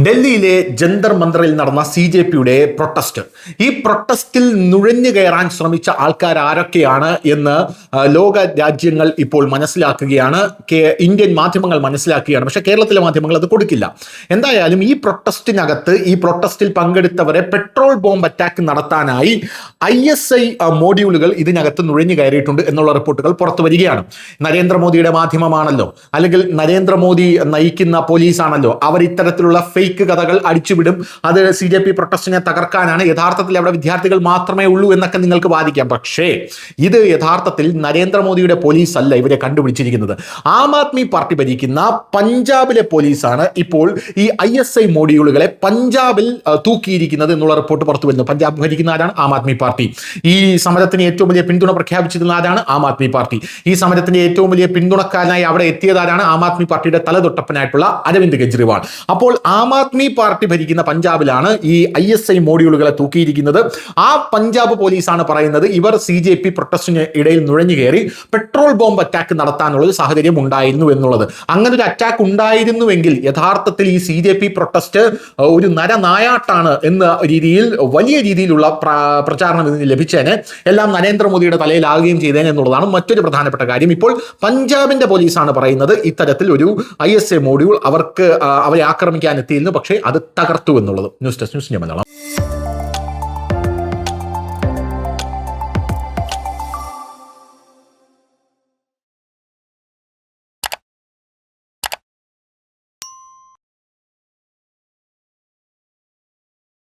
ഡൽഹിയിലെ ജന്തർ മന്ദറിൽ നടന്ന CJPയുടെ പ്രൊട്ടസ്റ്റ്. ഈ പ്രൊട്ടസ്റ്റിൽ നുഴഞ്ഞു കയറാൻ ശ്രമിച്ച ആൾക്കാർ ആരൊക്കെയാണ് എന്ന് ലോക രാജ്യങ്ങൾ ഇപ്പോൾ മനസ്സിലാക്കുകയാണ്. ഇന്ത്യൻ മാധ്യമങ്ങൾ മനസ്സിലാക്കുകയാണ്. പക്ഷേ കേരളത്തിലെ മാധ്യമങ്ങൾ അത് കൊടുക്കില്ല. എന്തായാലും ഈ പ്രൊട്ടസ്റ്റിനകത്ത് ഈ പ്രൊട്ടസ്റ്റിൽ പങ്കെടുത്തവരെ പെട്രോൾ ബോംബ് അറ്റാക്ക് നടത്താനായി ISI മോഡ്യൂളുകൾ ഇതിനകത്ത് നുഴഞ്ഞു കയറിയിട്ടുണ്ട് എന്നുള്ള റിപ്പോർട്ടുകൾ പുറത്തു വരികയാണ്. നരേന്ദ്രമോദിയുടെ മാധ്യമമാണല്ലോ, അല്ലെങ്കിൽ നരേന്ദ്രമോദി നയിക്കുന്ന പോലീസാണല്ലോ, അവർ ഇത്തരത്തിലുള്ള ഫേക്ക് കഥകൾ അടിച്ചുവിടും. അത് CJP പ്രൊട്ടസ്റ്റിനെ തകർക്കാനാണ്, യഥാർത്ഥത്തിൽ അവിടെ വിദ്യാർത്ഥികൾ മാത്രമേ ഉള്ളൂ എന്നൊക്കെ നിങ്ങൾക്ക് വാദിക്കാം. പക്ഷേ ഇത് യഥാർത്ഥത്തിൽ നരേന്ദ്രമോദിയുടെ പോലീസ് അല്ല ഇവരെ കണ്ടുപിടിച്ചിരിക്കുന്നത്. ആം ആദ്മി പാർട്ടി ഭരിക്കുന്ന പഞ്ചാബിലെ പോലീസാണ് ഇപ്പോൾ ഈ ISI മോഡ്യൂളുകളെ പഞ്ചാബിൽ തൂക്കിയിരിക്കുന്നത് എന്നുള്ള റിപ്പോർട്ട് പുറത്തു വരുന്നു. പഞ്ചാബ് ഭരിക്കുന്ന ആരാണ്? ആം ആദ്മി പാർട്ടി. ഈ സമരത്തിന് ഏറ്റവും വലിയ പിന്തുണ പ്രഖ്യാപിച്ചിരുന്ന ആരാണ്? ആം ആദ്മി പാർട്ടി. ഈ സമരത്തിന്റെ ഏറ്റവും വലിയ പിന്തുണക്കാരനായി അവിടെ എത്തിയതാരാണ്? ആം ആദ്മി പാർട്ടിയുടെ തലതൊട്ടപ്പനായിട്ടുള്ള അരവിന്ദ് കെജ്രിവാൾ. അപ്പോൾ ആം ആദ്മി പാർട്ടി ഭരിക്കുന്ന പഞ്ചാബിലാണ് ഈ ISI മോഡ്യൂളുകളെ തൂക്കിയിരിക്കുന്നത്. ആ പഞ്ചാബ് പോലീസാണ് പറയുന്നത് ഇവർ CJP പ്രൊട്ടസ്റ്റിന് ഇടയിൽ നുഴഞ്ഞു കയറി പെട്രോൾ ബോംബ് അറ്റാക്ക് നടത്താനുള്ള ഒരു സാഹചര്യം ഉണ്ടായിരുന്നു എന്നുള്ളത്. അങ്ങനെ ഒരു അറ്റാക്ക് ഉണ്ടായിരുന്നുവെങ്കിൽ യഥാർത്ഥത്തിൽ ഈ CJP പ്രൊട്ടസ്റ്റ് ഒരു നരനായാട്ടാണ് എന്ന രീതിയിൽ വലിയ രീതിയിലുള്ള പ്രചാരണം ഇതിന് ലഭിച്ചേനെ. എല്ലാം നരേന്ദ്രമോദിയുടെ തലയിലാകുകയും ചെയ്തേനെ എന്നുള്ളതാണ് മറ്റൊരു പ്രധാനപ്പെട്ട കാര്യം. ഇപ്പോൾ പഞ്ചാബിന്റെ പോലീസാണ് പറയുന്നത് ഇത്തരത്തിൽ ഒരു ISI മോഡ്യൂൾ അവരെ ആക്രമിക്കാൻ എത്തിയിരുന്നു, പക്ഷേ അത് തകർത്തു എന്നുള്ളത്. News desk news Malayalam.